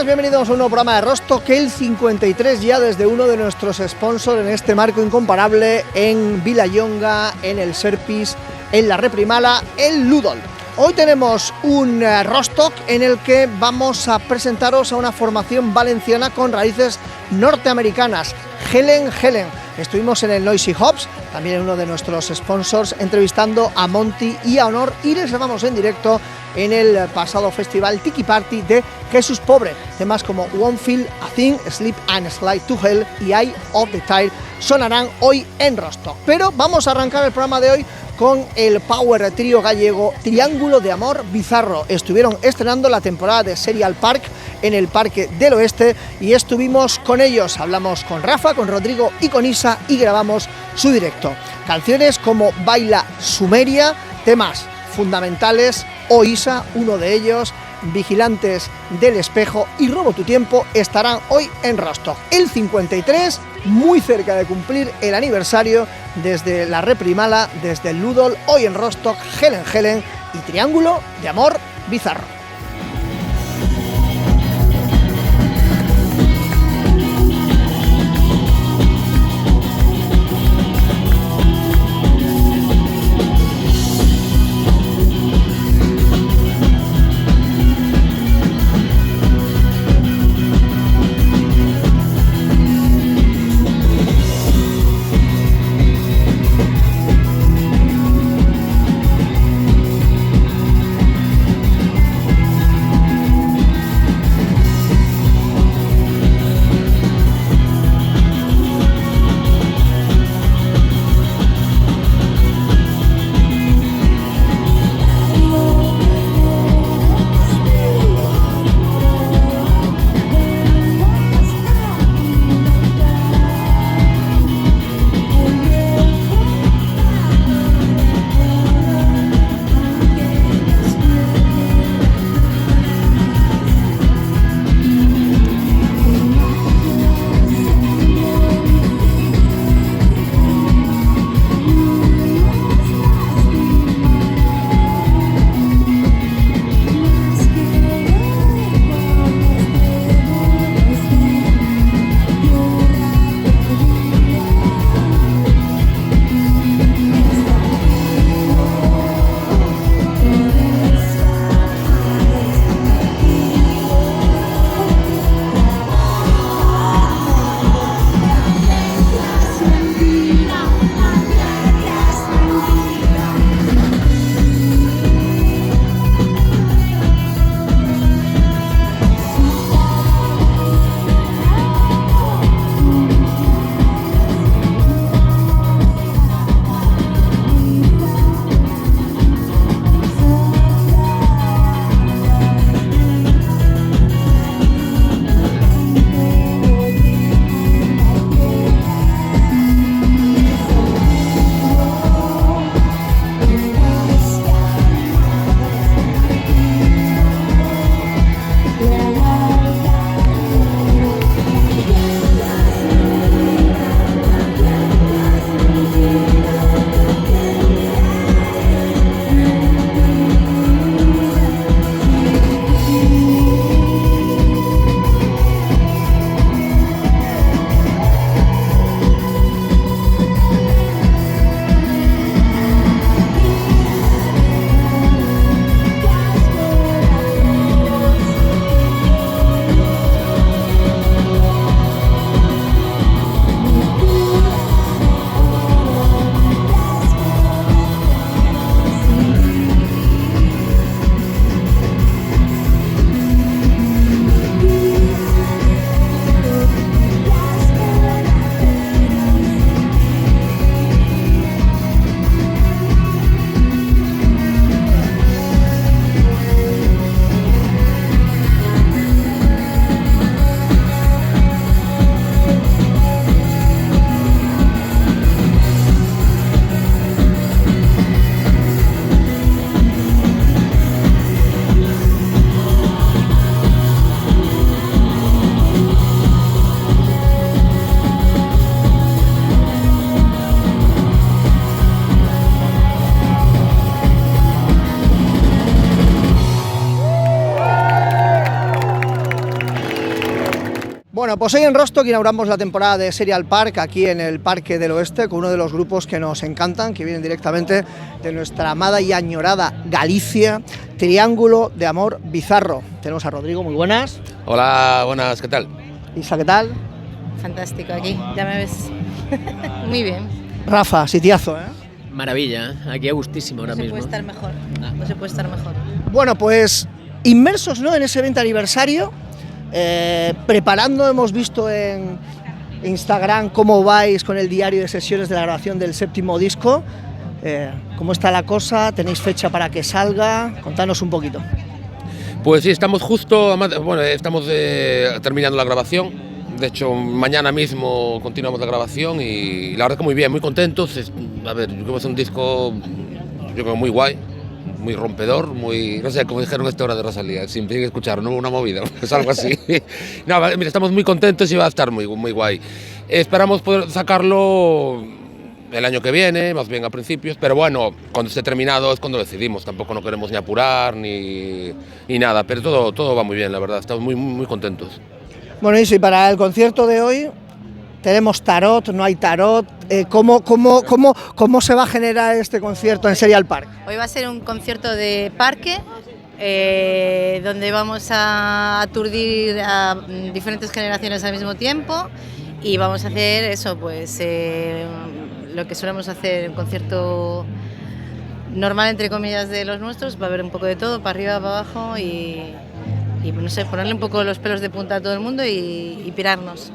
buenas, bienvenidos a un nuevo programa de Rostock, el 53 ya desde uno de nuestros sponsors en este marco incomparable en Vilallonga, en el Serpis, en la Reprimala, el Ludol. Hoy tenemos un Rostock en el que vamos a presentaros a una formación valenciana con raíces norteamericanas, Helen. Estuvimos en el Noisy Hops, también en uno de nuestros sponsors, entrevistando a Monty y a Honor, y les llevamos en directo en el pasado festival Tiki Party de Jesús Pobre. Temas como Won't Feel a Thing, Sleep and Slide to Hell y Eye of the Tide sonarán hoy en Rostock. Pero vamos a arrancar el programa de hoy con el power trío gallego Triángulo de Amor Bizarro. Estuvieron estrenando la temporada de Serial Park en el Parque del Oeste y estuvimos con ellos. Hablamos con Rafa, con Rodrigo y con Isa y grabamos su directo. Canciones como Baila Sumeria, temas fundamentales, O Isa, uno de ellos, Vigilantes del Espejo y Robo tu Tiempo estarán hoy en Rostock. El 53, muy cerca de cumplir el aniversario, desde la Reprimala, desde el Ludol, hoy en Rostock, Helen y Triángulo de Amor Bizarro. Bueno, pues hoy en Rostock inauguramos la temporada de Serial Park aquí en el Parque del Oeste con uno de los grupos que nos encantan, que vienen directamente de nuestra amada y añorada Galicia, Triángulo de Amor Bizarro. Tenemos a Rodrigo, muy buenas. Hola, buenas, ¿qué tal? Isa, ¿qué tal? Fantástico aquí, ya me ves. Muy bien. Rafa, sitiazo, ¿eh? Maravilla, aquí a gustísimo ahora mismo. No se puede estar mejor, no se puede estar mejor. Bueno, pues inmersos, ¿no?, en ese 20 aniversario, preparando, hemos visto en Instagram cómo vais con el diario de sesiones de la grabación del 7º disco. ¿Cómo está la cosa? ¿Tenéis fecha para que salga? Contanos un poquito. Pues sí, estamos justo, bueno, estamos terminando la grabación. De hecho, mañana mismo continuamos la grabación y la verdad que muy bien, muy contentos. A ver, yo creo que es un disco, yo creo, muy guay, muy rompedor, muy, no sé, como dijeron esta hora de Rosalía, siempre hay que escuchar, no una movida, es algo así. No, mira, estamos muy contentos y va a estar muy, muy guay. Esperamos poder sacarlo el año que viene, más bien a principios, pero bueno, cuando esté terminado es cuando decidimos, tampoco no queremos ni apurar ni nada, pero todo va muy bien, la verdad, estamos muy, muy contentos. Bueno, y para el concierto de hoy, ¿tenemos tarot, no hay tarot? ¿Cómo se va a generar este concierto en Serial Park? Hoy va a ser un concierto de parque, donde vamos a aturdir a diferentes generaciones al mismo tiempo y vamos a hacer eso, pues lo que solemos hacer, un concierto normal, entre comillas, de los nuestros. Va a haber un poco de todo, para arriba, para abajo y no sé, ponerle un poco los pelos de punta a todo el mundo y pirarnos.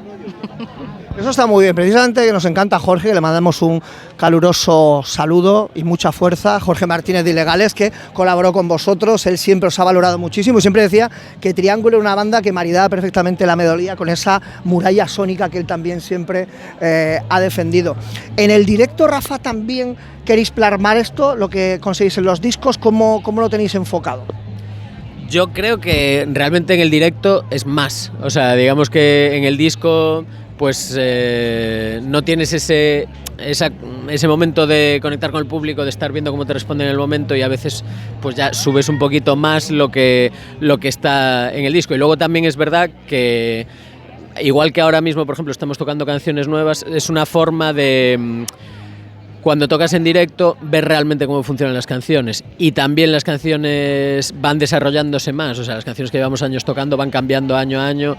Eso está muy bien, precisamente que nos encanta Jorge, que le mandamos un caluroso saludo y mucha fuerza. Jorge Martínez de Ilegales, que colaboró con vosotros, él siempre os ha valorado muchísimo y siempre decía que Triángulo era una banda que maridaba perfectamente la melodía con esa muralla sónica que él también siempre ha defendido. En el directo, Rafa, también queréis plasmar esto, lo que conseguís en los discos, ¿cómo lo tenéis enfocado? Yo creo que realmente en el directo es más, o sea, digamos que en el disco pues no tienes ese momento de conectar con el público, de estar viendo cómo te responden en el momento y a veces pues ya subes un poquito más lo que está en el disco. Y luego también es verdad que igual que ahora mismo, por ejemplo, estamos tocando canciones nuevas, es una forma de, cuando tocas en directo, ver realmente cómo funcionan las canciones y también las canciones van desarrollándose más, o sea, las canciones que llevamos años tocando van cambiando año a año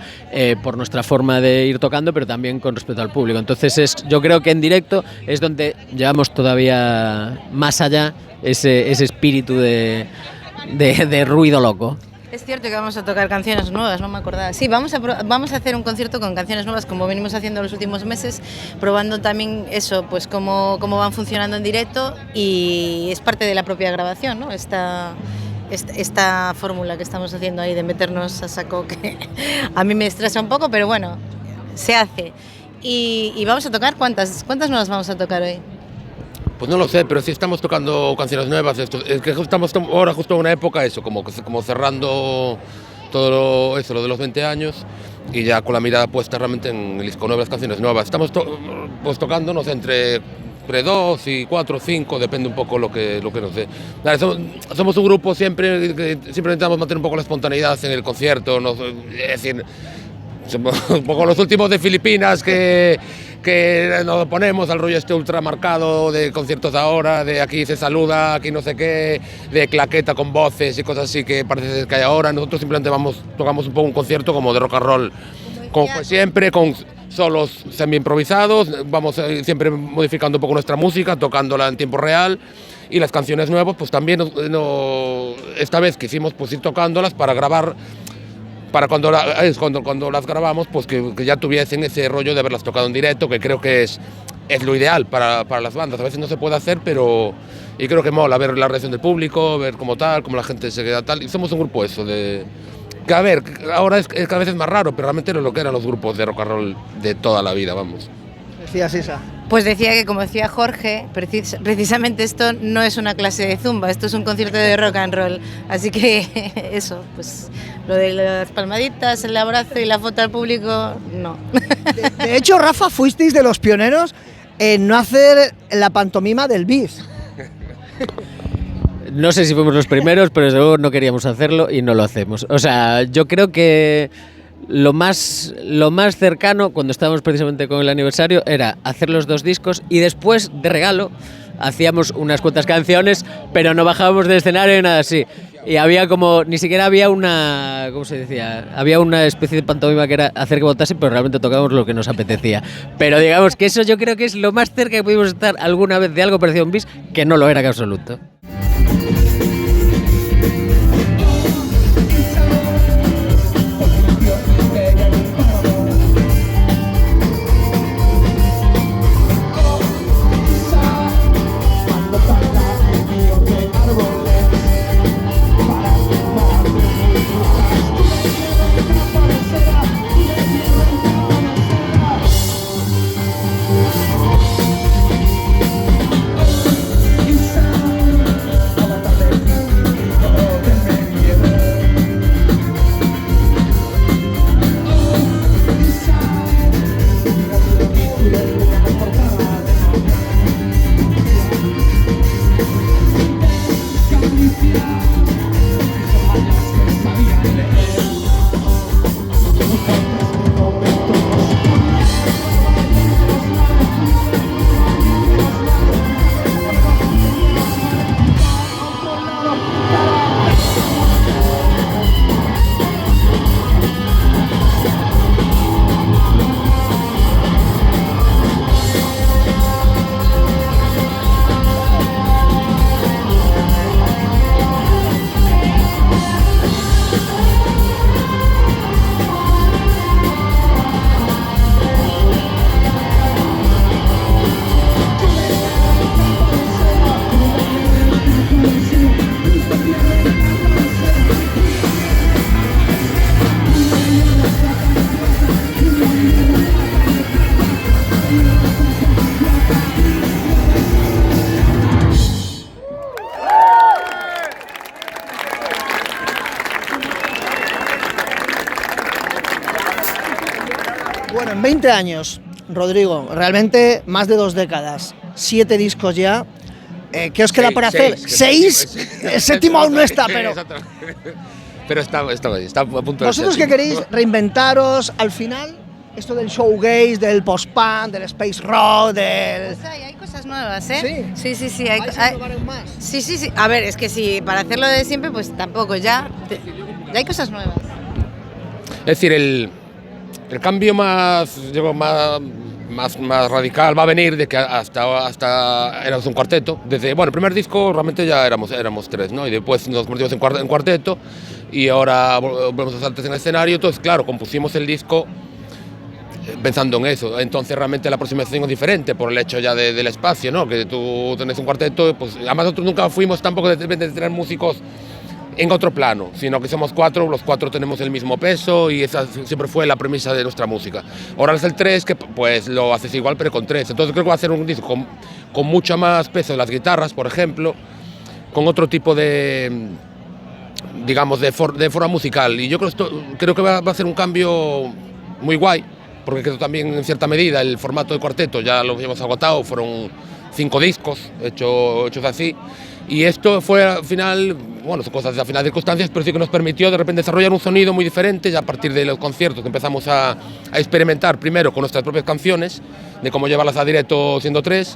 por nuestra forma de ir tocando, pero también con respecto al público. Entonces yo creo que en directo es donde llevamos todavía más allá ese espíritu de ruido loco. Es cierto que vamos a tocar canciones nuevas, no me acordaba. Sí, vamos a hacer un concierto con canciones nuevas, como venimos haciendo los últimos meses, probando también eso, pues cómo van funcionando en directo, y es parte de la propia grabación, ¿no? Esta fórmula que estamos haciendo ahí de meternos a saco, que a mí me estresa un poco, pero bueno, se hace. Y vamos a tocar, ¿cuántas nuevas vamos a tocar hoy? Pues no lo sé, pero sí estamos tocando canciones nuevas. Es que estamos ahora justo en una época, eso, como cerrando todo lo de los 20 años y ya con la mirada puesta realmente en el disco, nuevas canciones nuevas. Estamos pues tocando, no sé, entre 2 y 4 o 5, depende un poco lo que nos dé. Somos un grupo siempre intentamos mantener un poco la espontaneidad en el concierto, es decir, somos un poco los últimos de Filipinas que nos ponemos al rollo este ultra marcado de conciertos ahora, de aquí se saluda, aquí no sé qué, de claqueta con voces y cosas así que parece que hay ahora. Nosotros simplemente tocamos un poco un concierto como de rock and roll, como fue siempre, con solos semi-improvisados, vamos siempre modificando un poco nuestra música, tocándola en tiempo real, y las canciones nuevas pues también esta vez quisimos pues ir tocándolas para grabar, para cuando las grabamos, pues que ya tuviesen ese rollo de haberlas tocado en directo, que creo que es lo ideal para las bandas. A veces no se puede hacer, pero y creo que mola ver la reacción del público, ver cómo la gente se queda tal. Y somos un grupo eso que a ver, ahora es cada vez es más raro, pero realmente era lo que eran los grupos de rock and roll de toda la vida, vamos. Decías, Isa. Pues decía que, como decía Jorge, precisamente esto no es una clase de zumba, esto es un concierto de rock and roll. Así que eso, pues lo de las palmaditas, el abrazo y la foto al público, no. De hecho, Rafa, fuisteis de los pioneros en no hacer la pantomima del bis. No sé si fuimos los primeros, pero desde luego no queríamos hacerlo y no lo hacemos. O sea, yo creo que lo más cercano, cuando estábamos precisamente con el aniversario, era hacer los 2 discos y después, de regalo, hacíamos unas cuantas canciones, pero no bajábamos del escenario ni nada así. Y había como, ni siquiera había una, ¿cómo se decía? Había una especie de pantomima que era hacer que votase, pero realmente tocábamos lo que nos apetecía. Pero digamos que eso yo creo que es lo más cerca que pudimos estar alguna vez de algo parecido a un bis, que no lo era en absoluto. Bueno, en 20 años, Rodrigo, realmente más de 2 décadas, 7 discos ya. ¿Qué os queda por hacer? ¿6? El séptimo aún no está, pero... Pero está a punto de... ¿Vosotros qué queréis? ¿Reinventaros al final? Esto del showgaze, del post-punk, del space rock, del... O sea, hay cosas nuevas, ¿eh? Sí. Sí. ¿Vais a probar aún más? Sí. A ver, es que si para hacerlo de siempre, pues tampoco, ya hay cosas nuevas. Es decir, el cambio más radical va a venir de que hasta éramos un cuarteto. Desde, bueno, el primer disco realmente ya éramos 3, ¿no? Y después nos convertimos en cuarteto y ahora volvemos a estar 3 en el escenario. Entonces, claro, compusimos el disco pensando en eso. Entonces realmente la aproximación es diferente por el hecho ya del espacio, ¿no? Que tú tenés un cuarteto, pues además nosotros nunca fuimos tampoco de tener músicos en otro plano, sino que somos 4, los 4 tenemos el mismo peso y esa siempre fue la premisa de nuestra música. Ahora es el 3, que pues lo haces igual pero con 3. Entonces creo que va a ser un disco con mucho más peso de las guitarras, por ejemplo, con otro tipo de, digamos, de forma musical. Y yo creo que va a ser un cambio muy guay, porque creo también en cierta medida el formato de cuarteto ya lo habíamos agotado, fueron 5 discos hechos así. Y esto fue al final, bueno, son cosas de al final de circunstancias, pero sí que nos permitió de repente desarrollar un sonido muy diferente ya a partir de los conciertos que empezamos a experimentar primero con nuestras propias canciones, de cómo llevarlas a directo siendo 3,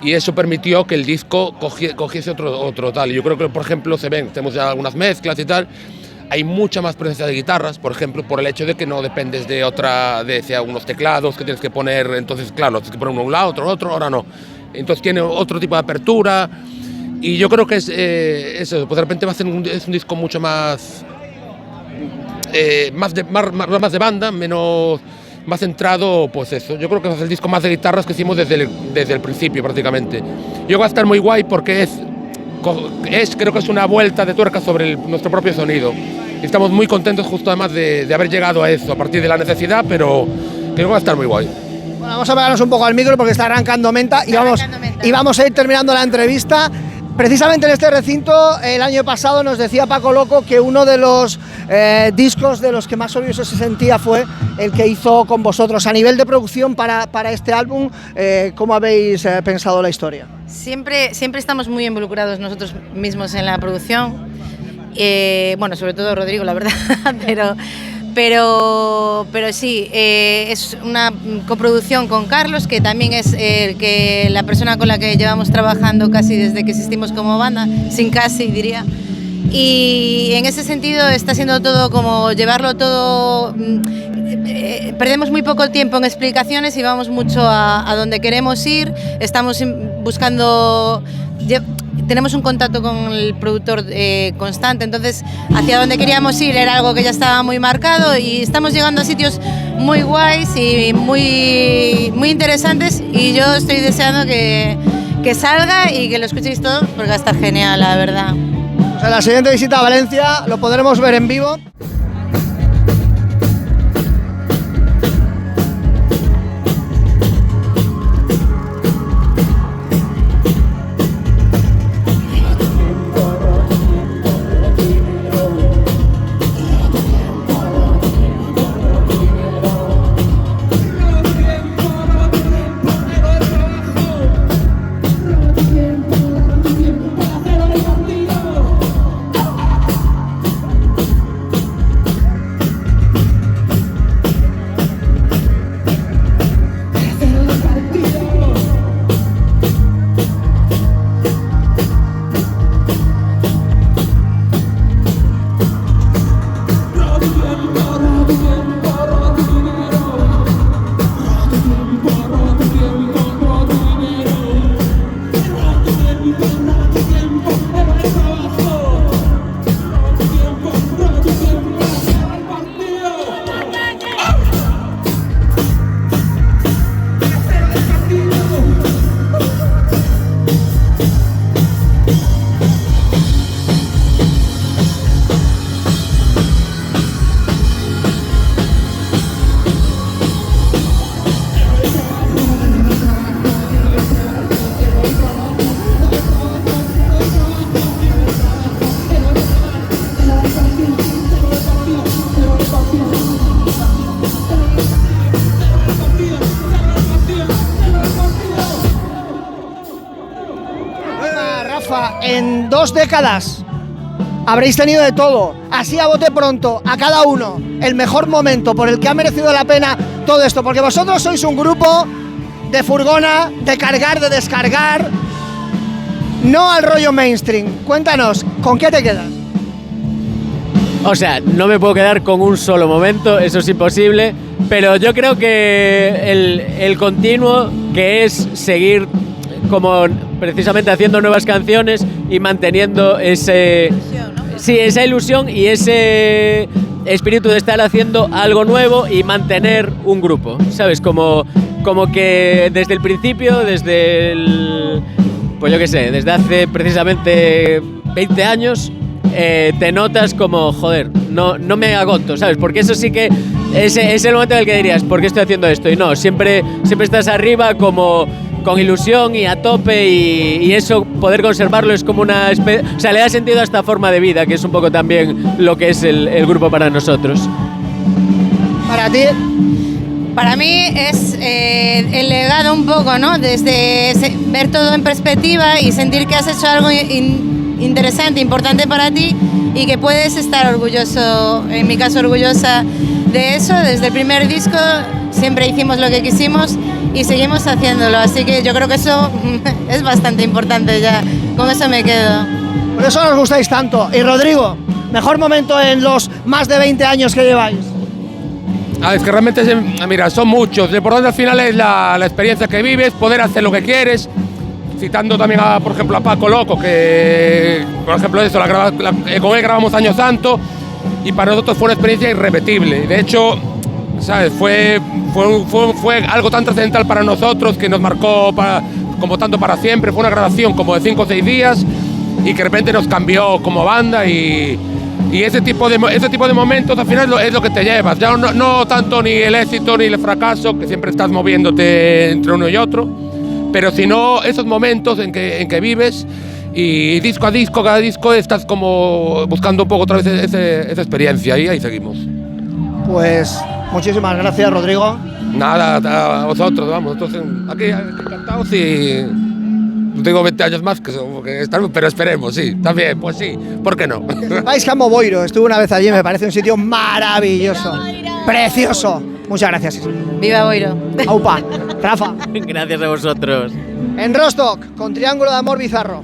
y eso permitió que el disco cogiese otro tal. Y yo creo que, por ejemplo, tenemos ya algunas mezclas y tal, hay mucha más presencia de guitarras, por ejemplo, por el hecho de que no dependes de unos teclados que tienes que poner, entonces claro, tienes que poner uno a un lado, otro, ahora no. Entonces tiene otro tipo de apertura. Y yo creo que es eso, pues de repente va a ser un disco mucho más de banda, más centrado, pues eso. Yo creo que es el disco más de guitarras que hicimos desde el principio prácticamente. Yo creo que va a estar muy guay porque creo que es una vuelta de tuerca sobre nuestro propio sonido. Y estamos muy contentos justo además de haber llegado a eso a partir de la necesidad, pero creo que va a estar muy guay. Bueno, vamos a pegarnos un poco al micro porque está arrancando Menta y vamos a ir terminando la entrevista. Precisamente en este recinto, el año pasado nos decía Paco Loco que uno de los discos de los que más orgulloso se sentía fue el que hizo con vosotros. A nivel de producción para este álbum, ¿cómo habéis pensado la historia? Siempre estamos muy involucrados nosotros mismos en la producción, bueno, sobre todo Rodrigo, la verdad, Pero sí, es una coproducción con Carlos, que también es la persona con la que llevamos trabajando casi desde que existimos como banda, sin casi diría. Y en ese sentido está siendo todo como llevarlo todo, perdemos muy poco tiempo en explicaciones y vamos mucho a donde queremos ir, estamos buscando, tenemos un contacto con el productor constante, entonces hacia donde queríamos ir era algo que ya estaba muy marcado y estamos llegando a sitios muy guays y muy interesantes, y yo estoy deseando que salga y que lo escuchéis todos porque va a estar genial, la verdad. En la siguiente visita a Valencia lo podremos ver en vivo. En 2 décadas habréis tenido de todo, así a bote pronto, a cada uno, el mejor momento por el que ha merecido la pena todo esto, porque vosotros sois un grupo de furgona, de cargar, de descargar, no al rollo mainstream. Cuéntanos, ¿con qué te quedas? O sea, no me puedo quedar con un solo momento, eso es imposible, pero yo creo que el continuo, que es seguir como precisamente haciendo nuevas canciones y manteniendo esa ilusión y ese espíritu de estar haciendo algo nuevo y mantener un grupo, ¿sabes? Como que desde el principio, pues yo qué sé, desde hace precisamente 20 años, te notas como, joder, no me agoto, ¿sabes? Porque eso sí que es el momento en el que dirías, ¿por qué estoy haciendo esto? Y no, siempre estás arriba como con ilusión y a tope, y eso, poder conservarlo es como una especie, o sea, le da sentido a esta forma de vida, que es un poco también lo que es el grupo para nosotros. Para ti. Para mí es el legado un poco, ¿no? Desde ver todo en perspectiva y sentir que has hecho algo interesante, importante para ti y que puedes estar orgulloso, en mi caso orgullosa de eso. Desde el primer disco siempre hicimos lo que quisimos y seguimos haciéndolo, así que yo creo que eso es bastante importante ya, con eso me quedo. Por eso nos gustáis tanto. Y Rodrigo, mejor momento en los más de 20 años que lleváis. Es que realmente, mira, son muchos. Lo importante al final es la experiencia que vives, poder hacer lo que quieres. Citando también, por ejemplo, a Paco Loco, que, por ejemplo, eso, con él grabamos Año Santo y para nosotros fue una experiencia irrepetible. De hecho, ¿sabes? Fue algo tan trascendental para nosotros que nos marcó como tanto para siempre. Fue una grabación como de 5 o 6 días y que de repente nos cambió como banda y ese tipo de momentos al final es lo que te llevas. Ya no tanto ni el éxito ni el fracaso, que siempre estás moviéndote entre uno y otro, pero sino esos momentos en que vives y disco a disco, cada disco estás como buscando un poco otra vez esa experiencia y ahí seguimos. Pues muchísimas gracias, Rodrigo. Nada, a vosotros, vamos, entonces aquí encantados y No tengo 20 años más, pero esperemos, sí, también, pues sí, ¿por qué no? Que sepáis que amo Boiro, estuve una vez allí, me parece un sitio maravilloso, precioso. Muchas gracias. Viva Boiro. Aupa, Rafa. Gracias a vosotros. En Rostock, con Triángulo de Amor Bizarro.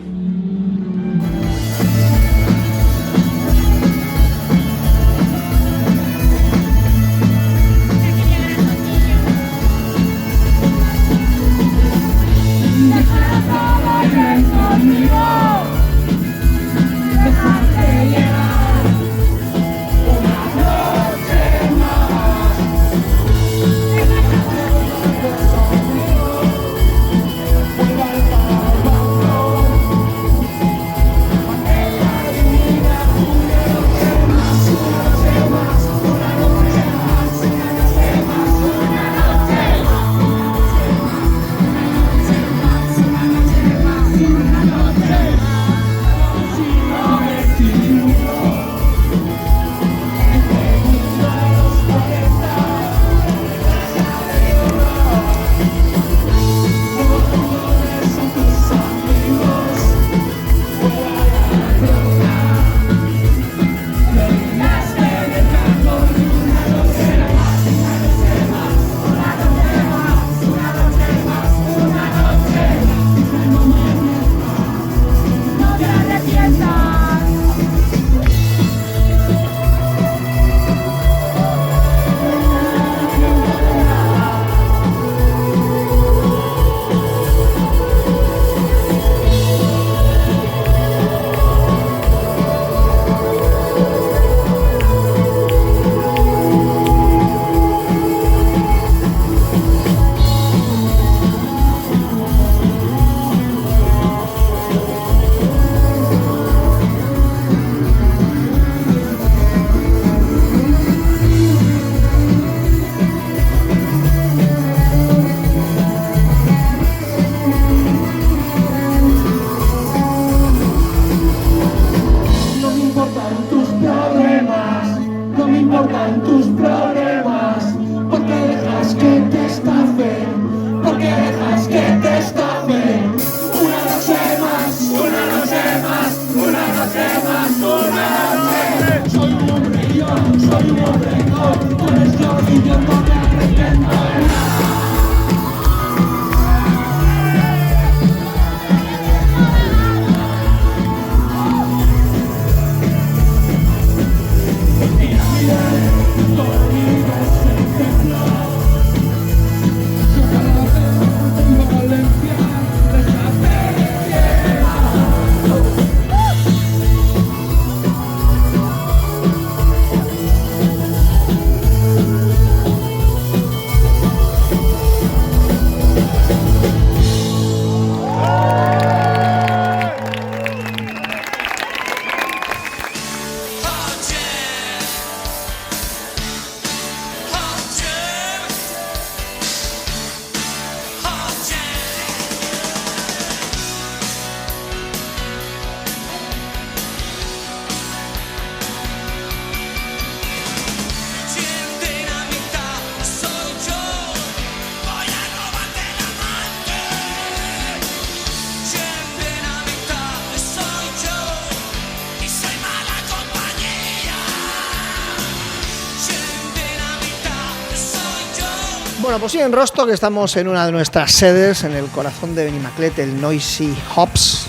Bueno, pues sí, en Rostock estamos en una de nuestras sedes, en el corazón de Benimaclet, el Noisy Hops.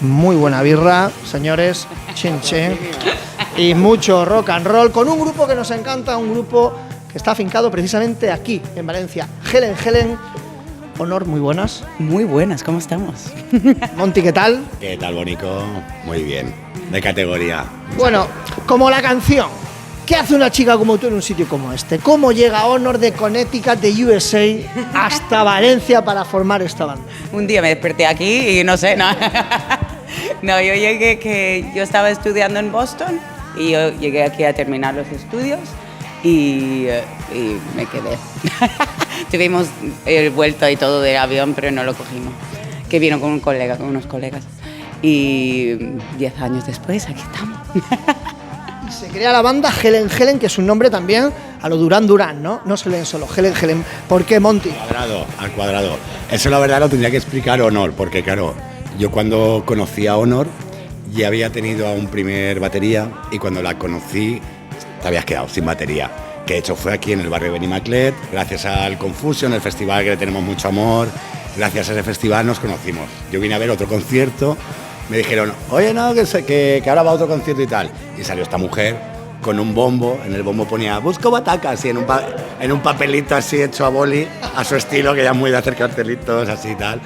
Muy buena birra, señores, chin chin. Y mucho rock and roll, con un grupo que nos encanta, un grupo que está afincado precisamente aquí, en Valencia. Helen, Honor, muy buenas. Muy buenas, ¿cómo estamos? Monty, ¿qué tal? ¿Qué tal, Bonico? Muy bien, de categoría. Bueno, como la canción. ¿Qué hace una chica como tú en un sitio como este? ¿Cómo llega Honor de Connecticut, de USA, hasta Valencia para formar esta banda? Un día me desperté aquí y no sé, no. No, yo llegué, que yo estaba estudiando en Boston y yo llegué aquí a terminar los estudios y me quedé. Tuvimos el vuelto y todo del avión, pero no lo cogimos. Que vino con unos colegas. Y 10 años después, aquí estamos. Se crea la banda Helen, que es un nombre también a lo Duran Duran, ¿no? No se leen solo, Helen. ¿Por qué, Monty? Al cuadrado. Eso la verdad lo tendría que explicar Honor, porque claro, yo cuando conocí a Honor ya había tenido a un primer batería y cuando la conocí te habías quedado sin batería. Que de hecho fue aquí en el barrio de Benimaclet, gracias al Confusion, el festival que le tenemos mucho amor, gracias a ese festival nos conocimos. Yo vine a ver otro concierto, me dijeron, oye, no, que ahora va otro concierto y tal. Y salió esta mujer con un bombo, en el bombo ponía, busco batacas, y en un papelito así hecho a boli, a su estilo, que ya es muy de hacer cartelitos así y tal.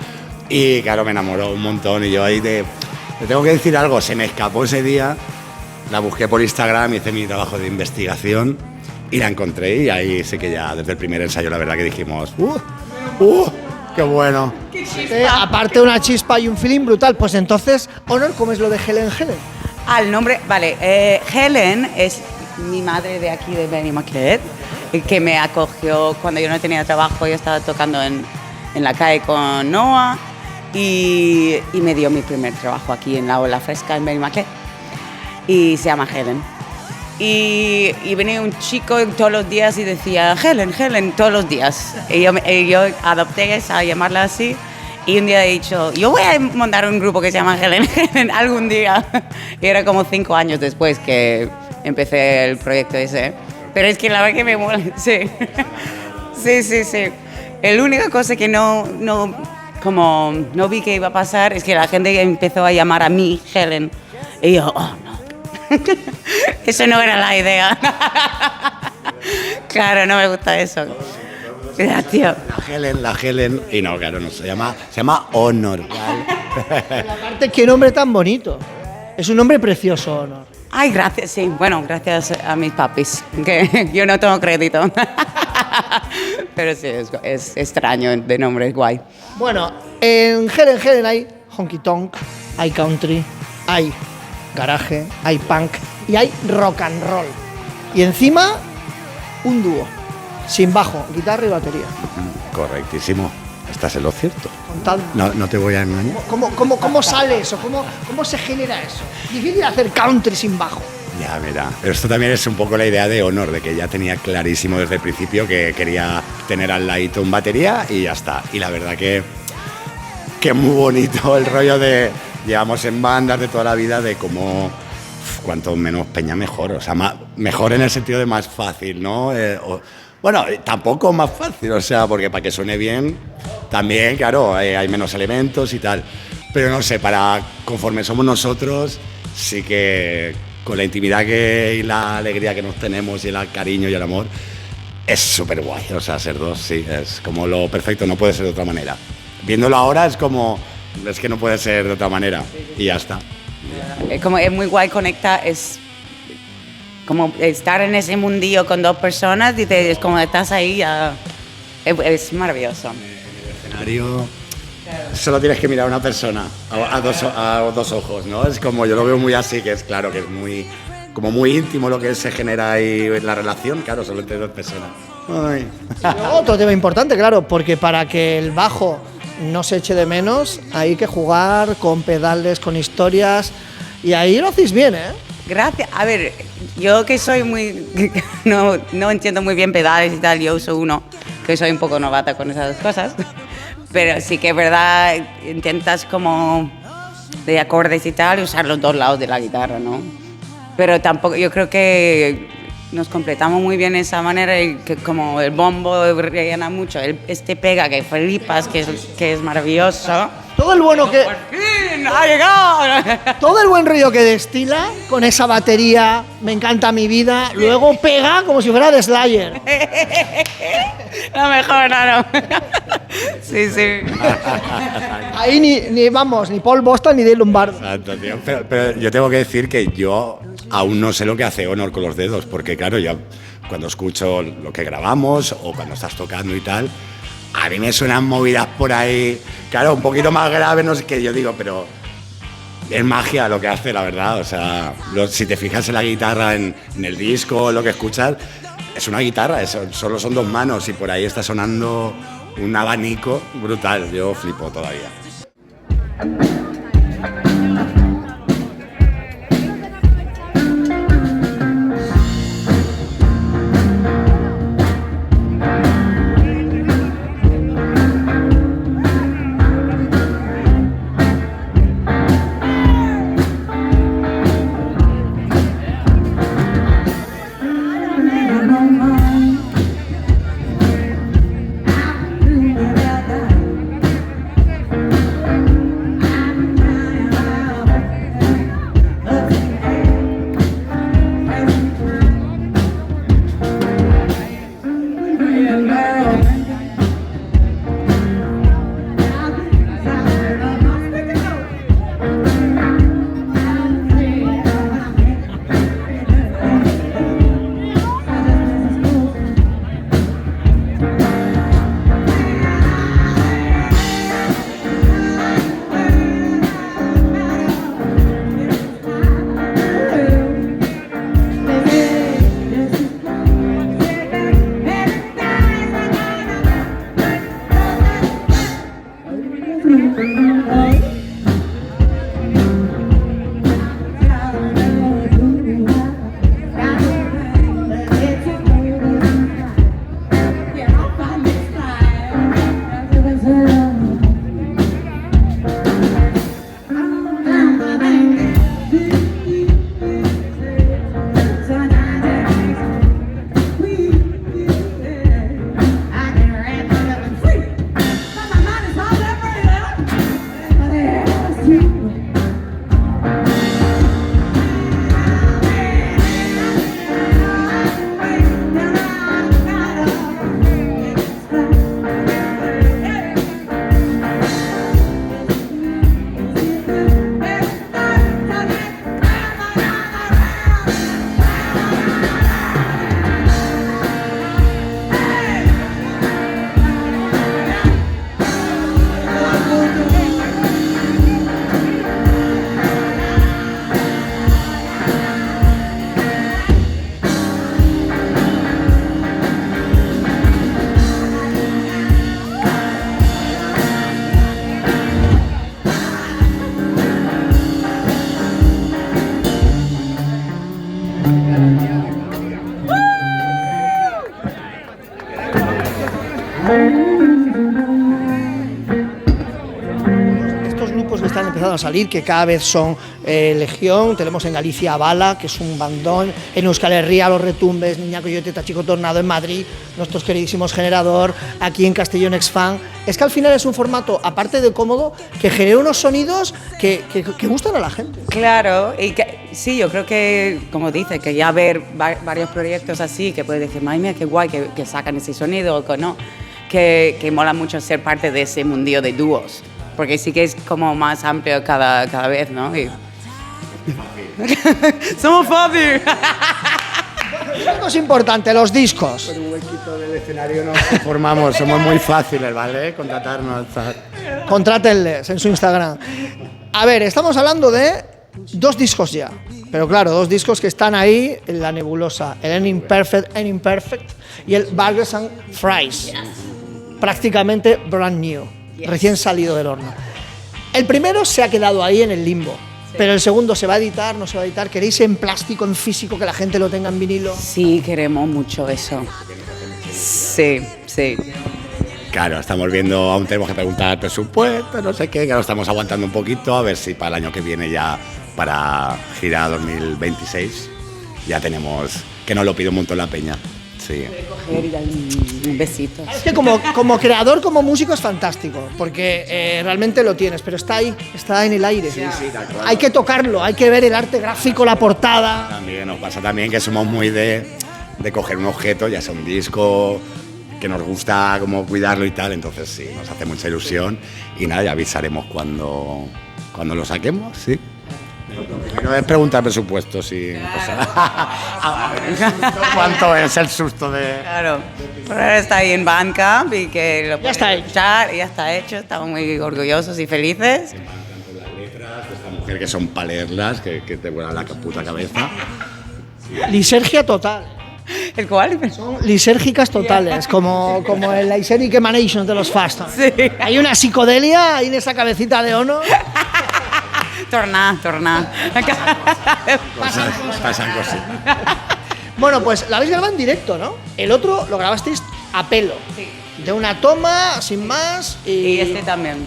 Y claro, me enamoró un montón y yo ahí te tengo que decir algo, se me escapó ese día, la busqué por Instagram, hice mi trabajo de investigación y la encontré y ahí sí que ya desde el primer ensayo la verdad que dijimos ¡qué bueno! Aparte una chispa y un feeling brutal, pues entonces, Honor, ¿cómo es lo de Helen? El nombre, vale, Helen es mi madre de aquí de Benimaclet, que me acogió cuando yo no tenía trabajo, yo estaba tocando en la calle con Noah y me dio mi primer trabajo aquí en la Ola Fresca en Benimaclet y se llama Helen. Y venía un chico todos los días y decía Helen todos los días. Y yo adopté esa, a llamarla así. Y un día he dicho, yo voy a montar un grupo que se llama Helen algún día. Y era como 5 años después que empecé el proyecto ese. Pero es que la verdad que me mola, sí. Sí. La única cosa que no vi que iba a pasar es que la gente empezó a llamar a mí Helen. Y yo, oh no. Eso no era la idea. Claro, no me gusta eso. Ya, tío. La Helen, y no, claro, no, se llama Honor. Aparte, qué nombre tan bonito. Es un nombre precioso, Honor. Ay, gracias, sí. Bueno, gracias a mis papis, que yo no tengo crédito. Pero sí, es extraño de nombre, es guay. Bueno, en Helen hay honky tonk, hay country, hay garaje, hay punk y hay rock and roll. Y encima, un dúo, sin bajo, guitarra y batería. Correctísimo, estás en lo cierto. Contadme. No te voy a engañar. ¿Cómo sale eso? ¿Cómo se genera eso? Difícil hacer country sin bajo. Ya, mira, pero esto también es un poco la idea de Honor, de que ya tenía clarísimo desde el principio que quería tener al ladito un batería y ya está. Y la verdad que es muy bonito el rollo de... Llevamos en bandas de toda la vida de cómo cuanto menos peña mejor, o sea, mejor en el sentido de más fácil, ¿no? Bueno, tampoco más fácil, o sea, porque para que suene bien, también, claro, hay menos elementos y tal, pero no sé, conforme somos nosotros, sí que con la intimidad y la alegría que nos tenemos y el cariño y el amor, es súper guay, o sea, ser dos, sí, es como lo perfecto, no puede ser de otra manera. Viéndolo ahora es que no puede ser de otra manera y ya está. Es muy guay conectar, es como estar en ese mundillo con 2 personas, es como estás ahí, ya, es maravilloso. En el escenario solo tienes que mirar a una persona, a dos ojos, ¿no? Es como, yo lo veo muy así, que es claro, que es muy íntimo lo que se genera ahí en la relación, claro, solo entre 2 personas. Ay. Luego, otro tema importante, claro, porque para que el bajo no se eche de menos, hay que jugar con pedales, con historias, y ahí lo hacéis bien, ¿eh? Gracias. A ver, yo que soy no entiendo muy bien pedales y tal, yo uso uno, que soy un poco novata con esas cosas, pero sí que es verdad, intentas como de acordes y tal, usar los 2 lados de la guitarra, ¿no? Pero tampoco, yo creo que nos completamos muy bien de esa manera, y que como el bombo rellena mucho, este pega que flipas, que es maravilloso. Todo el bueno que... ¡Por fin! ¡Ha llegado! Todo el buen rollo que destila con esa batería, me encanta mi vida, luego pega como si fuera de Slayer. Lo mejor, no. Sí. Ahí ni Paul Boston ni Dave Lombardo. Exacto, tío. Pero yo tengo que decir que yo aún no sé lo que hace Honor con los dedos, porque claro, yo cuando escucho lo que grabamos o cuando estás tocando y tal, a mí me suenan movidas por ahí, claro, un poquito más graves, no sé qué, yo digo, pero es magia lo que hace, la verdad, o sea, si te fijas en la guitarra, en el disco, lo que escuchas, es una guitarra, solo son 2 manos y por ahí está sonando un abanico brutal, yo flipo todavía. empezado a salir, que cada vez son legión. Tenemos en Galicia a Bala, que es un bandón, en Euskal Herria Los Retumbes, Niña Coyote, Tachico Tornado, en Madrid nuestros queridísimos Generador, aquí en Castellón X-Fan. Es que al final es un formato, aparte de cómodo, que genera unos sonidos que gustan a la gente. Claro, y que, sí, yo creo que, como dice, que ya ver varios proyectos así, que puedes decir, madre mía, qué guay que sacan ese sonido, o que no, que mola mucho ser parte de ese mundillo de dúos, porque sí que es como más amplio cada vez, ¿no? Y... ¡Somos fácil! Una cosa importante, los discos. Por un huequito del escenario nos formamos, somos muy fáciles, ¿vale? Contratarnos. Contrátenles en su Instagram. A ver, estamos hablando de 2 discos ya, pero claro, 2 discos que están ahí en la nebulosa, el An Imperfect y el Burgers and Fries, prácticamente brand new, recién salido del horno. El primero se ha quedado ahí en el limbo, pero el segundo se va a editar, no se va a editar. ¿Queréis en plástico, en físico, que la gente lo tenga en vinilo? Sí, queremos mucho eso. Sí. Claro, estamos viendo, aún tenemos que preguntar presupuesto, no sé qué, que lo estamos aguantando un poquito, a ver si para el año que viene ya, para gira 2026, ya tenemos, que nos lo pide un montón la peña. Sí. Coger y dar un besito. Es que como creador, como músico es fantástico, porque realmente lo tienes, pero está ahí, está en el aire. Sí, claro. Hay que tocarlo, hay que ver el arte gráfico, la portada. También nos pasa también que somos muy de coger un objeto, ya sea un disco, que nos gusta como cuidarlo y tal, entonces sí, nos hace mucha ilusión y nada, ya avisaremos cuando lo saquemos, sí. No es preguntar presupuesto, sí. ¿Cuánto es el susto de...? Claro, por ahora está ahí en Bandcamp y que lo Ya está pueden escuchar y ya está hecho, estamos muy orgullosos y felices. Las letras de esta mujer que son para leerlas, que te vuela la puta cabeza. Lisergia total. ¿El cual? Son lisérgicas totales, como el Lyseric Emanation de los Faston. Sí. Hay una psicodelia ahí en esa cabecita de Ono. Torná. Pasan cosas. Bueno, pues la habéis grabado en directo, ¿no? El otro lo grabasteis a pelo. Sí. De una toma, sin más. Y este también.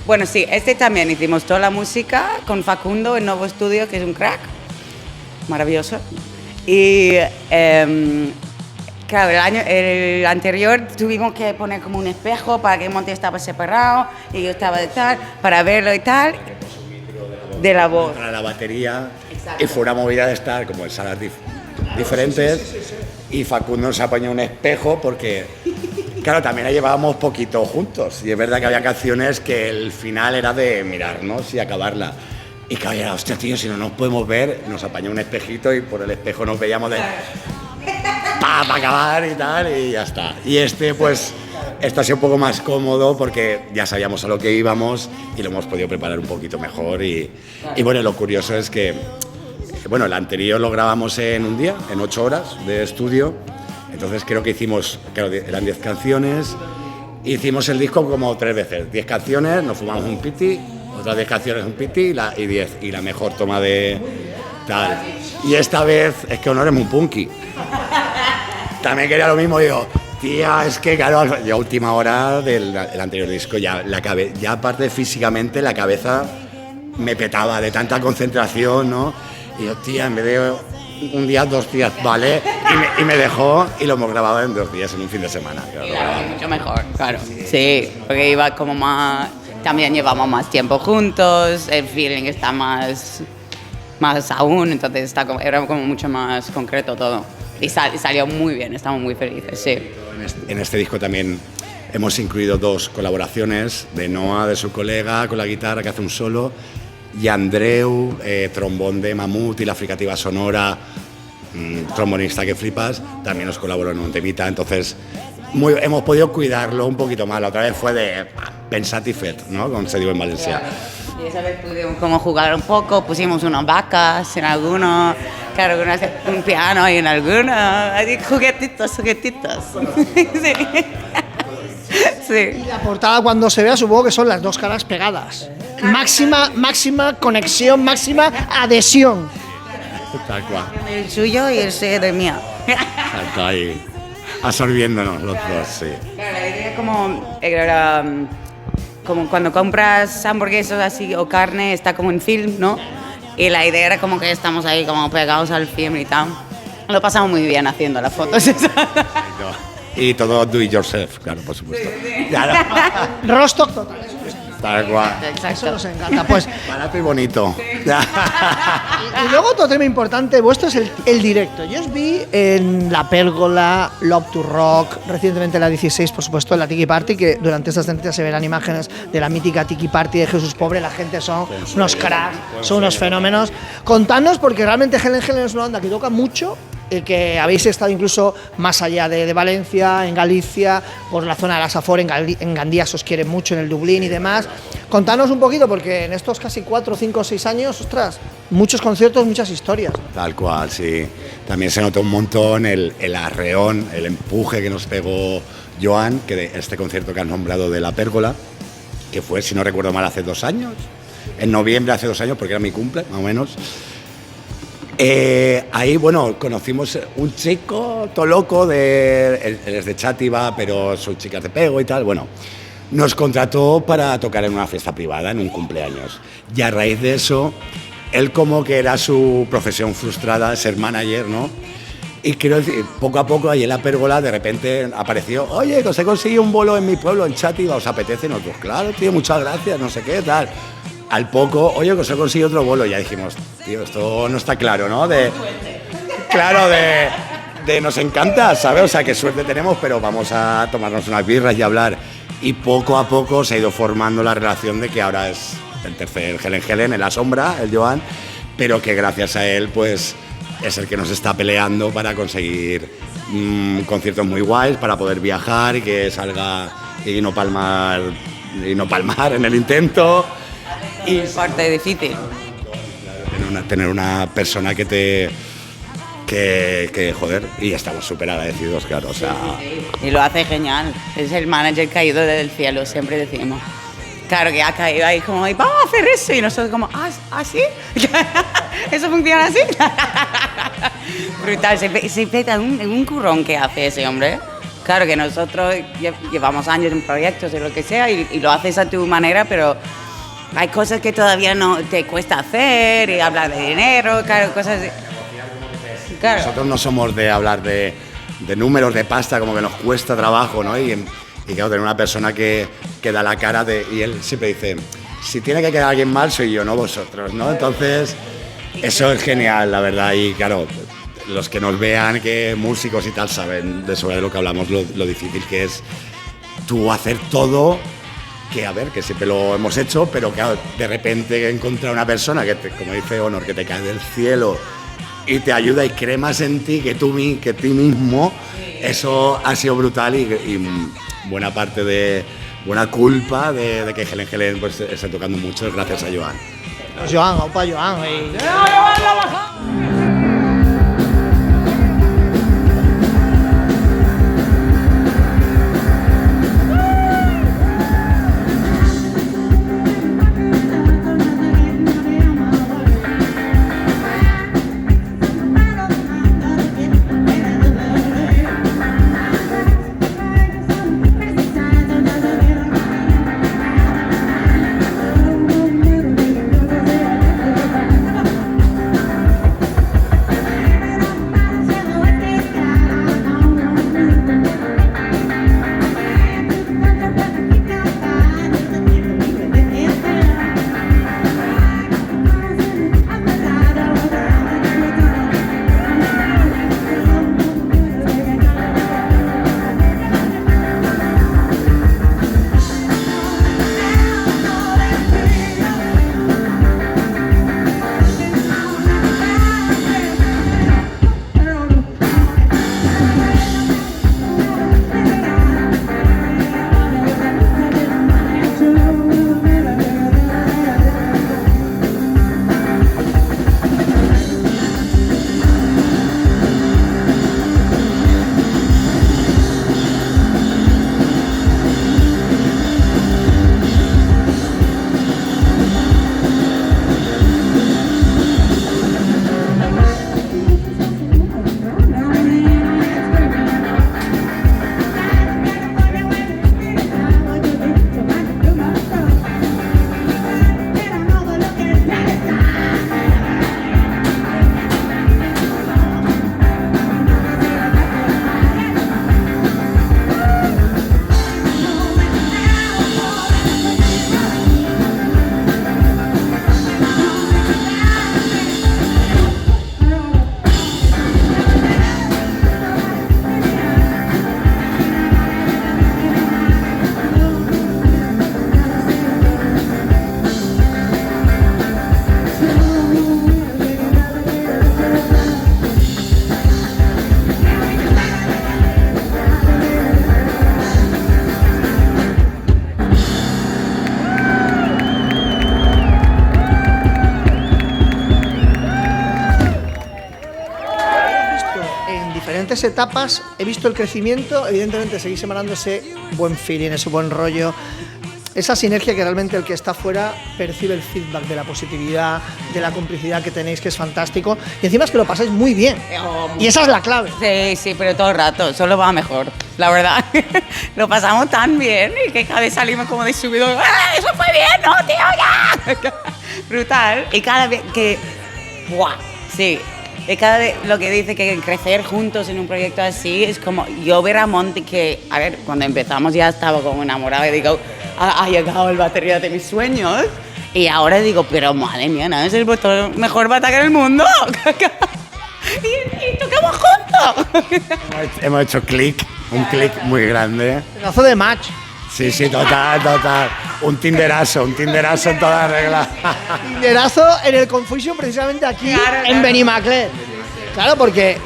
Bueno, sí, este también hicimos toda la música con Facundo en Nuevo Estudio, que es un crack. Maravilloso. Y claro, el anterior tuvimos que poner como un espejo para que Monty estaba separado y yo estaba de tal, para verlo y tal, de la voz. Para la batería. Exacto. Y fue una movida de estar como en salas diferentes y Facundo nos apañó un espejo porque, claro, también la llevábamos poquito juntos y es verdad que había canciones que el final era de mirarnos y acabarla. Y claro, era, hostia, tío, si no nos podemos ver, nos apañó un espejito y por el espejo nos veíamos de... para acabar y tal, y ya está. Y pues, esto ha sido un poco más cómodo porque ya sabíamos a lo que íbamos y lo hemos podido preparar un poquito mejor. Y bueno, lo curioso es que, bueno, el anterior lo grabamos en un día, en 8 horas de estudio. Entonces creo que hicimos, claro, eran 10 canciones. Hicimos el disco como 3 veces. 10 canciones, nos fumamos un piti, otras 10 canciones un piti y 10. Y la mejor toma de tal. Y esta vez es que Honor es muy punky. También quería lo mismo, digo, tía, es que claro, yo a última hora del anterior disco ya aparte físicamente la cabeza me petaba de tanta concentración, ¿no? Y yo, tía, en vez de un día, 2 días, ¿vale? Y me dejó y lo hemos grabado en 2 días, en un fin de semana. Claro, mucho mejor, claro. Sí, porque iba como más... También llevamos más tiempo juntos, el feeling está más aún, entonces era como mucho más concreto todo. Y salió muy bien, estamos muy felices, sí. En este disco también hemos incluido 2 colaboraciones de Noah, de su colega, con la guitarra que hace un solo, y Andreu, trombón de Mamut y la fricativa sonora, trombonista que flipas, también nos colaboró en un temita, entonces hemos podido cuidarlo un poquito más. La otra vez fue de pensat y fet, ¿no? Como se digo en Valencia. Y esa vez pudimos como jugar un poco, pusimos unas vacas en algunos, claro, un piano y en algunos, juguetitos. Sí. Sí. Y la portada cuando se vea supongo que son las 2 caras pegadas. Máxima conexión, máxima adhesión. Tal cual. El suyo y el de mía. Está ahí absorbiéndonos los 2, sí. Claro, la idea como era como cuando compras hamburguesas así o carne, está como en film, ¿no? Y la idea era como que estamos ahí como pegados al film y tal. Lo pasamos muy bien haciendo las fotos. Y todo do it yourself, claro, por supuesto. Claro. Rostock total. Tal cual. Eso nos encanta. Pues, Barato y bonito. y luego otro tema importante vuestro es el directo. Yo os vi en La Pérgola, Love to Rock, recientemente la 16, por supuesto, en la Tiki Party, que durante estas tendencias se verán imágenes de la mítica Tiki Party de Jesús Pobre. La gente son unos cracks, son unos fenómenos. Contadnos, porque realmente Helen Helen es una banda que toca mucho, que habéis estado incluso más allá de Valencia, en Galicia, por la zona de la Safor, en Gandía se os quiere mucho, en el Dublín y demás. Contanos un poquito, porque en estos casi 4, 5, 6 años, ostras, muchos conciertos, muchas historias. Tal cual, sí. También se notó un montón el arreón, el empuje que nos pegó Joan, que de este concierto que has nombrado de La Pérgola, que fue, si no recuerdo mal, hace 2 años, en noviembre hace 2 años, porque era mi cumple, más o menos. Ahí, bueno, conocimos un chico todo loco, él es de Chátiva, pero son chicas de pego y tal. Bueno, nos contrató para tocar en una fiesta privada, en un cumpleaños. Y a raíz de eso, él como que era su profesión frustrada, ser manager, ¿no? Y quiero decir, poco a poco, ahí en La Pérgola, de repente apareció, oye, que os he conseguido un bolo en mi pueblo, en Chátiva, ¿os apetece? Nosotros, claro, tío, muchas gracias, no sé qué, tal. Al poco, oye, que os he conseguido otro bolo, ya dijimos, tío, esto no está claro, ¿no? Claro, nos encanta, ¿sabes? O sea, qué suerte tenemos, pero vamos a tomarnos unas birras y hablar. Y poco a poco se ha ido formando la relación de que ahora es el tercer Helen Helen en la sombra, el Joan, pero que gracias a él, pues, es el que nos está peleando para conseguir conciertos muy guays, para poder viajar y que salga y no palmar en el intento. Y parte difícil. Tener una persona que joder, y estamos súper agradecidos, claro, o sea... Y lo hace genial, es el manager caído del cielo, siempre decimos. Claro que ha caído ahí como, vamos a hacer eso, y nosotros como, ¿sí? ¿Eso funciona así? Brutal, se peta un currón que hace ese hombre. Claro que nosotros llevamos años en proyectos y lo que sea, y lo haces a tu manera, pero... Hay cosas que todavía no te cuesta hacer y hablar de dinero, claro, cosas así. Claro. Nosotros no somos de hablar de números, de pasta, como que nos cuesta trabajo, ¿no? Y claro, tener una persona que da la cara y él siempre dice, si tiene que quedar alguien mal soy yo, no vosotros, ¿no? Entonces, eso es genial, la verdad, y claro, los que nos vean, que músicos y tal, saben sobre lo que hablamos, lo difícil que es tú hacer todo. Que a ver, que siempre lo hemos hecho, pero claro, de repente encontrar una persona que, como dice Honor, que te cae del cielo y te ayuda y cree más en ti que ti mismo, eso ha sido brutal y buena parte buena culpa de que Helen Helen pues, esté tocando mucho es gracias a Joan. Pues Joan, opa Joan. diferentes etapas he visto el crecimiento, evidentemente seguís semanando ese buen feeling, ese buen rollo, esa sinergia que realmente el que está fuera percibe el feedback de la positividad, de la complicidad que tenéis, que es fantástico, y encima es que lo pasáis muy bien, y esa es la clave. Sí, pero todo el rato, solo va mejor, la verdad. Lo pasamos tan bien y que cada vez salimos como de subido. ¡Ah, eso fue bien! ¡No, tío, ya! Brutal. Y cada vez que... ¡Buah! Sí. Y cada vez lo que dice que crecer juntos en un proyecto así es como yo ver a Monty que, a ver, cuando empezamos ya estaba como enamorado y digo, ha llegado el batería de mis sueños. Y ahora digo, pero madre mía, ¿no? Es el mejor batería del mundo. y tocamos juntos. Hemos hecho click, un click muy grande. Pedazo de match. Sí, total. Un tinderazo en toda regla. Tinderazo en el Confusion, precisamente aquí Claro. en Benimaclet. Claro, porque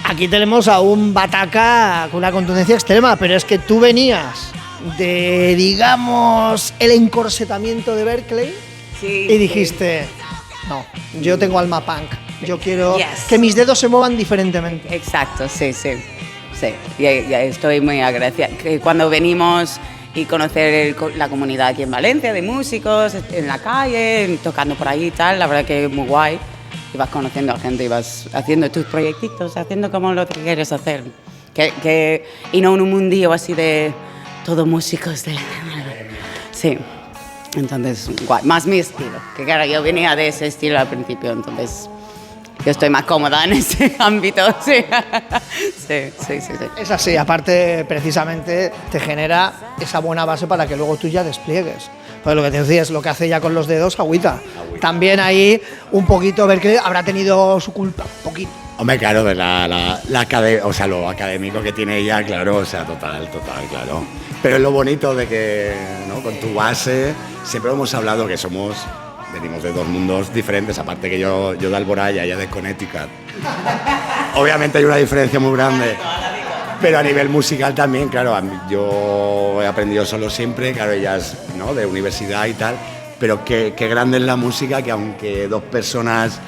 aquí tenemos a un bataca con una contundencia extrema, pero es que tú venías de, digamos, el encorsetamiento de Berkeley y dijiste, no, yo tengo alma punk, yo quiero que mis dedos se muevan diferentemente. Exacto, sí. Ya estoy muy agradecida. Que cuando venimos y conocer la comunidad aquí en Valencia de músicos, en la calle, tocando por ahí y tal, la verdad que es muy guay. Y vas conociendo a gente y vas haciendo tus proyectitos, haciendo como lo que quieres hacer. Y no en un mundillo así de todos músicos. Sí, entonces, guay. Más mi estilo, que claro, yo venía de ese estilo al principio, entonces yo estoy más cómoda en ese ámbito, sí. Sí. Es así, aparte precisamente te genera esa buena base para que luego tú ya despliegues. Pues lo que te decía es lo que hace ya con los dedos, agüita. También ahí un poquito, ver que habrá tenido su culpa, un poquito. Hombre, claro, de o sea, lo académico que tiene ella, claro, o sea, total, claro. Pero es lo bonito de que, ¿no? Con tu base, siempre hemos hablado que venimos de dos mundos diferentes, aparte que yo de Alboraya, ella de Connecticut. Obviamente hay una diferencia muy grande, pero a nivel musical también, claro, yo he aprendido solo siempre, claro, ella es, ¿no?, de universidad y tal, pero qué grande es la música, que aunque dos personas,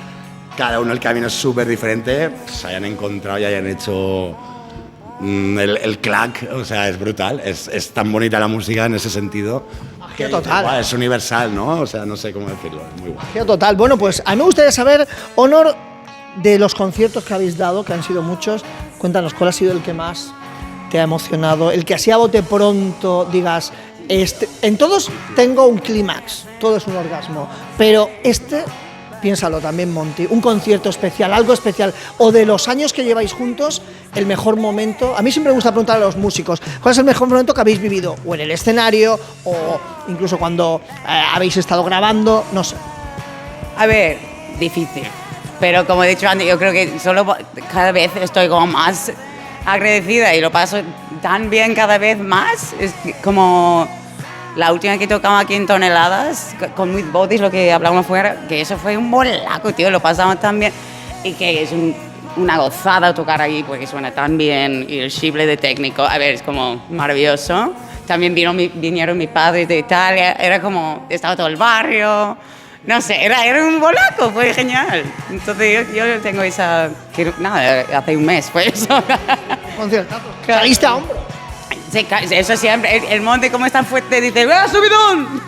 cada uno el camino es súper diferente, se hayan encontrado y hayan hecho el clack, o sea, es brutal, es tan bonita la música en ese sentido. Magia total. Igual, es universal, ¿no? O sea, no sé cómo decirlo, es muy guay. Magia total. Bueno, pues a mí me gustaría saber, Honor, de los conciertos que habéis dado, que han sido muchos, cuéntanos, ¿cuál ha sido el que más te ha emocionado? El que así a bote pronto digas, en todos tengo un clímax, todo es un orgasmo, pero piénsalo también, Monty, un concierto especial, algo especial, o de los años que lleváis juntos, el mejor momento. A mí siempre me gusta preguntar a los músicos, ¿cuál es el mejor momento que habéis vivido? O en el escenario, o incluso cuando habéis estado grabando, no sé. A ver, difícil. Pero como he dicho antes, yo creo que solo cada vez estoy como más agradecida y lo paso tan bien cada vez más. Es como la última que tocamos aquí en Toneladas, con With Bodies, lo que hablamos fuera, que eso fue un bolaco, tío, lo pasamos tan bien. Y que es una gozada tocar ahí porque suena tan bien y el chible de técnico, a ver, es como maravilloso. También vinieron mis padres de Italia, era como, estaba todo el barrio. No sé, era un bolaco, fue genial. Entonces yo tengo esa... hace un mes fue eso. Concierto. Saliste a hombro. Sí, eso siempre. El monte, como es tan fuerte, dice ¡ah, subidón!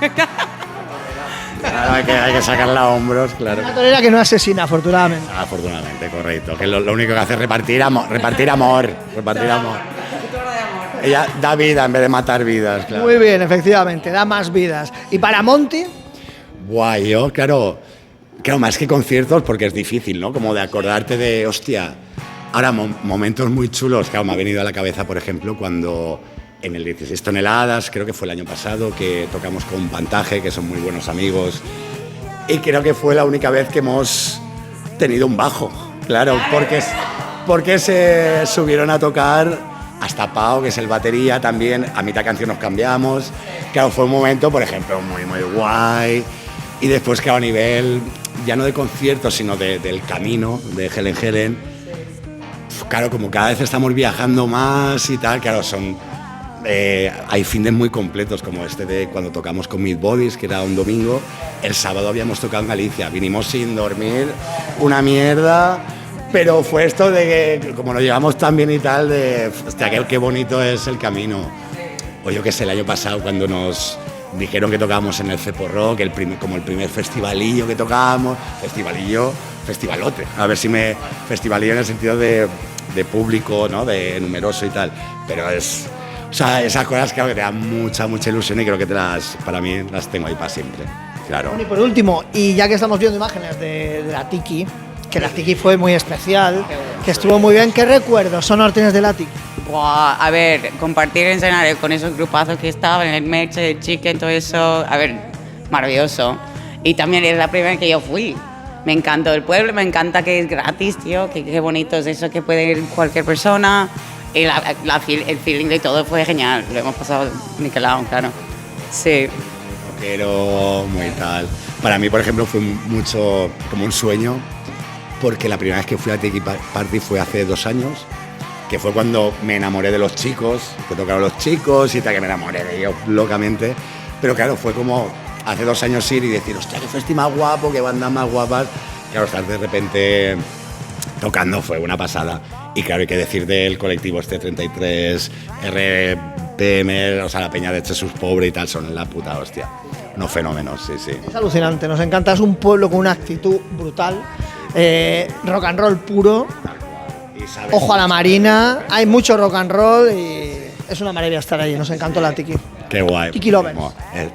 Claro, hay que sacarla a hombros, claro. Una torera que no asesina, afortunadamente. Afortunadamente, correcto. Que lo único que hace es repartir amor. Ella da vida en vez de matar vidas, claro. Muy bien, efectivamente, da más vidas. ¿Y para Monty? Guay, yo, claro, más que conciertos, porque es difícil, ¿no? Como de acordarte de, hostia, ahora momentos muy chulos, claro, me ha venido a la cabeza, por ejemplo, cuando en el 16 Toneladas, creo que fue el año pasado, que tocamos con Pantaje, que son muy buenos amigos, y creo que fue la única vez que hemos tenido un bajo, claro, porque se subieron a tocar hasta Pau, que es el batería, también, a mitad canción nos cambiamos, claro, fue un momento, por ejemplo, muy, muy guay. Y después, claro, a nivel, ya no de conciertos, sino del camino de Helen Helen, claro, como cada vez estamos viajando más y tal, claro, hay fines muy completos, como este de cuando tocamos con Mid Bodies, que era un domingo, el sábado habíamos tocado en Galicia, vinimos sin dormir, una mierda, Pero fue esto de que, como nos llevamos tan bien y tal, de, hostia, qué bonito es el camino. O yo qué sé, el año pasado cuando nos dijeron que tocábamos en el Cepo Rock, como el primer festivalillo que tocábamos, festivalote, a ver si festivalillo en el sentido de público, ¿no? De numeroso y tal, pero es, o sea, esas cosas claro, que te dan mucha ilusión y creo que para mí las tengo ahí para siempre, claro. Bueno, y por último, y ya que estamos viendo imágenes de la Tiki, que la Tiki fue muy especial, que estuvo muy bien, ¿qué recuerdos sonor tienes de la Tiki? Buah, a ver, compartir el escenario con esos grupazos que estaban, el merch, el chicken, todo eso, a ver, maravilloso. Y también es la primera que yo fui. Me encantó el pueblo, me encanta que es gratis, tío, que qué bonito es eso, que puede ir cualquier persona. Y el feeling de todo fue genial, lo hemos pasado niquelado, claro. Sí. Pero muy tal. Para mí, por ejemplo, fue mucho como un sueño, porque la primera vez que fui a Tiki Party fue hace 2 años, que fue cuando me enamoré de los chicos, que tocaron los chicos y tal, que me enamoré de ellos locamente. Pero claro, fue como hace 2 años ir y decir, hostia, qué festi más guapo, qué bandas más guapas. Claro, estar de repente tocando fue una pasada. Y claro, hay que decir del colectivo este 33, RPM, o sea, la peña de Jesús Pobre y tal, son la puta hostia. Unos fenómenos, sí. Es alucinante, nos encanta, es un pueblo con una actitud brutal, rock and roll puro, ojo a la marina, hay mucho rock and roll y es una maravilla estar ahí, nos encantó la Tiki. Qué guay. Tiki Lovers.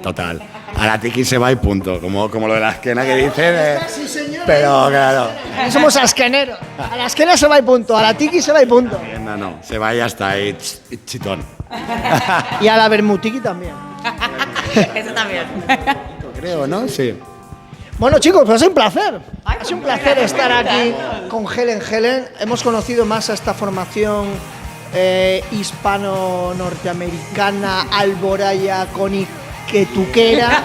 Total. A la Tiki se va y punto, como lo de la esquena que dicen. Pero claro. Somos asqueneros. A la esquena se va y punto, a la Tiki se va y punto. No, se va y ya está, y chitón. Y a la Bermutiki también. Eso también. Creo, ¿no? Sí. Bueno, chicos, pues es un placer. Es un placer estar aquí con Helen. Hemos conocido más a esta formación hispano-norteamericana, alboraya, coniquetuquera.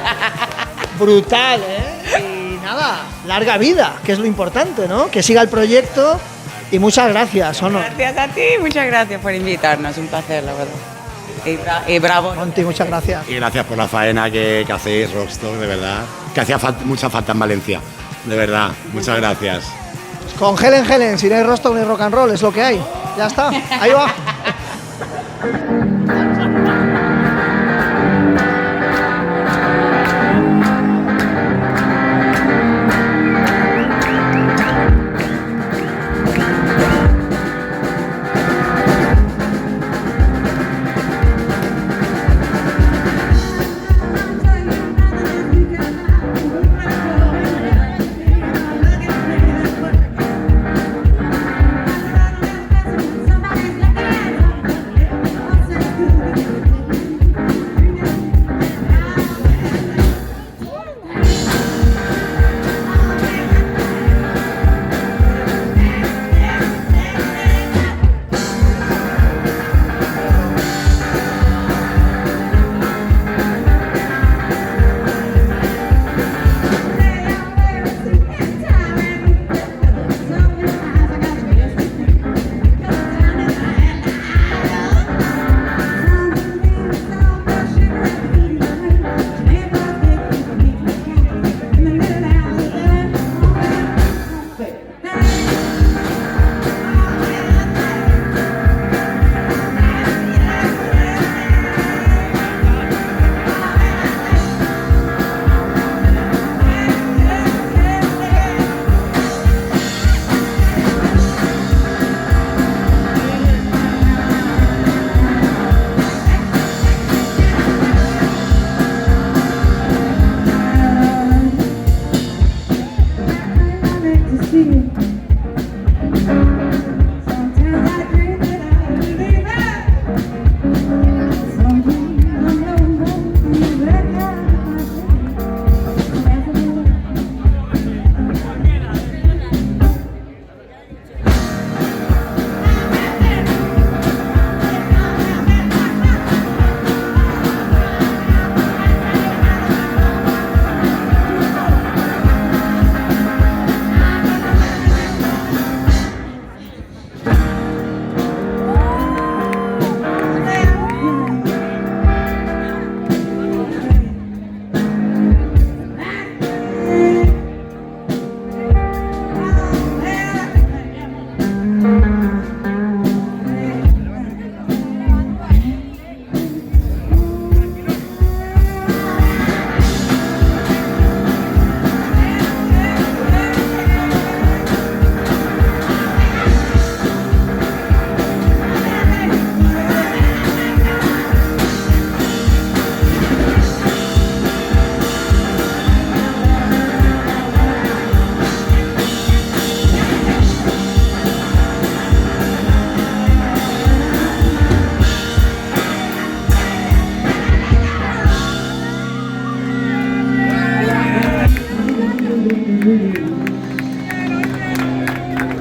Brutal, ¿eh? Y nada, larga vida, que es lo importante, ¿no? Que siga el proyecto y muchas gracias, Honor. Gracias a ti, muchas gracias por invitarnos, un placer, la verdad. Y bravo. Monty, muchas gracias. Y gracias por la faena que hacéis, Rockstock, de verdad. Que hacía mucha falta en Valencia, de verdad. Muchas gracias. Con Helen, si no hay Rostock ni rock and roll, es lo que hay. Ya está, ahí va.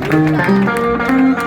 Thank you.